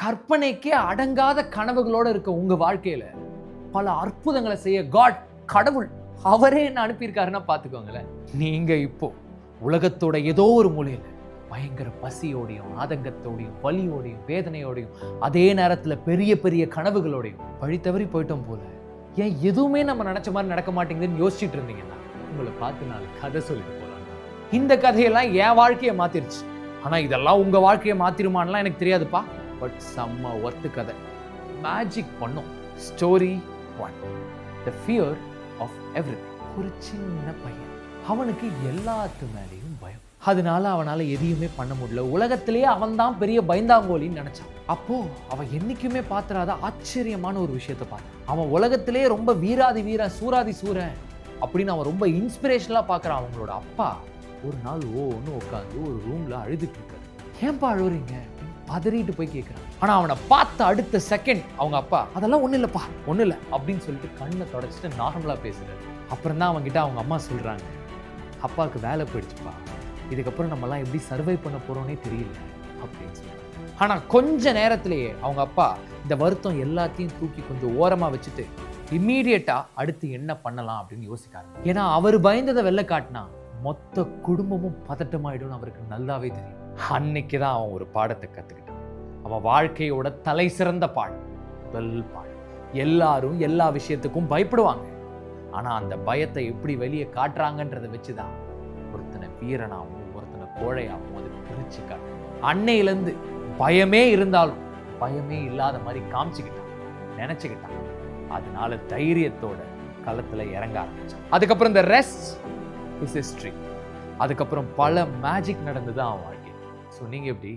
கற்பனைக்கே அடங்காத கனவுகளோட இருக்க உங்க வாழ்க்கையில பல அற்புதங்களை செய்ய கடவுள் அவரே என்ன அனுப்பியிருக்காருன்னா பார்த்துக்கோங்களேன். நீங்க இப்போ உலகத்தோட ஏதோ ஒரு மூலையில பயங்கர பசியோடையும் ஆதங்கத்தோடையும் வலியோடையும் வேதனையோடையும் அதே நேரத்துல பெரிய பெரிய கனவுகளோடையும் வழி தவறி போயிட்டோம் போல, ஏன் எதுவுமே நம்ம நினைச்ச மாதிரி நடக்க மாட்டேங்குதுன்னு யோசிச்சுட்டு இருந்தீங்கன்னா உங்களை பார்த்து நான் கதை சொல்லிட்டு போறாங்க. இந்த கதையெல்லாம் என் வாழ்க்கையை மாத்திருச்சு. ஆனா இதெல்லாம் உங்க வாழ்க்கையை மாத்திருமான்லாம் எனக்கு தெரியாதுப்பா. பட் செம்ம ஒர்த்து கதை, மேஜிக் பண்ணும். Story 1, The Fear of Everything. ஒரு சின்ன பையன், அவனுக்கு எல்லாத்து மேலேயும் பயம். அதனால அவனால எதையுமே பண்ண முடியல. உலகத்திலேயே அவன் தான் பெரிய பயந்தாங்கோலின்னு நினைச்சான். அப்போ அவன் என்னைக்குமே பார்த்துறாத ஆச்சரியமான ஒரு விஷயத்தை பார்த்தான். அவன் உலகத்திலேயே ரொம்ப வீராதி வீரன் சூராதி சூரன் அப்படின்னு அவன் ரொம்ப இன்ஸ்பிரேஷனலா பார்க்கறான். அவங்களோட அப்பா ஒரு நாள் ஒன்று உட்காந்து ஒரு ரூம்ல அழுதுட்டு இருக்காரு. ஏன்பா அழுவுறீங்க பதறிட்டு போய் கேட்கிறான். ஆனா அவனை பார்த்த அடுத்த செகண்ட் அவங்க அப்பா அதெல்லாம் ஒண்ணு இல்லப்பா ஒண்ணு இல்லை அப்படின்னு சொல்லிட்டு கண்ணை தொடச்சிட்டு நார்மலா பேசுறாரு. அப்புறம் தான் அவங்க கிட்ட அவங்க அம்மா சொல்றாங்க, அப்பாவுக்கு வேலை போயிடுச்சுப்பா, இதுக்கப்புறம் நம்மலாம் எப்படி சர்வை பண்ண போறோம்னே தெரியல அப்படின்னு சொல்றாங்க. ஆனா கொஞ்ச நேரத்திலேயே அவங்க அப்பா இந்த வருத்தம் எல்லாத்தையும் தூக்கி கொஞ்சம் ஓரமா வச்சுட்டு இம்மீடியட்டா அடுத்து என்ன பண்ணலாம் அப்படின்னு யோசிக்காரு. ஏன்னா அவர் பயந்ததை வெளில காட்டினா மொத்த குடும்பமும் பதட்டமாயிடும் அவருக்கு நல்லாவே தெரியும். அன்னைக்கு தான் அவன் ஒரு பாடத்தை கத்துக்கிட்டான். அவன் வாழ்க்கையோட தலை சிறந்த பாடம், முதல் பாடம். எல்லாரும் எல்லா விஷயத்துக்கும் பயப்படுவாங்க. ஆனா அந்த பயத்தை எப்படி வெளியே காட்டுறாங்கன்றதை வச்சுதான் ஒருத்தனை வீரனாகவும் ஒருத்தனை கோழையாகவும் அது பிரிச்சு காட்டும். அன்னையிலேருந்து பயமே இருந்தாலும் பயமே இல்லாத மாதிரி காமிச்சுக்கிட்டான், நினைச்சுக்கிட்டான். அதனால தைரியத்தோட களத்துல இறங்க ஆரம்பிச்சான். அதுக்கப்புறம் இந்த ரெஸ்ட் இஸ் ஹிஸ்டரி. அதுக்கப்புறம் பல மேஜிக் நடந்தது அவன் வாழ்க்கை. ஸோ நீங்க எப்படி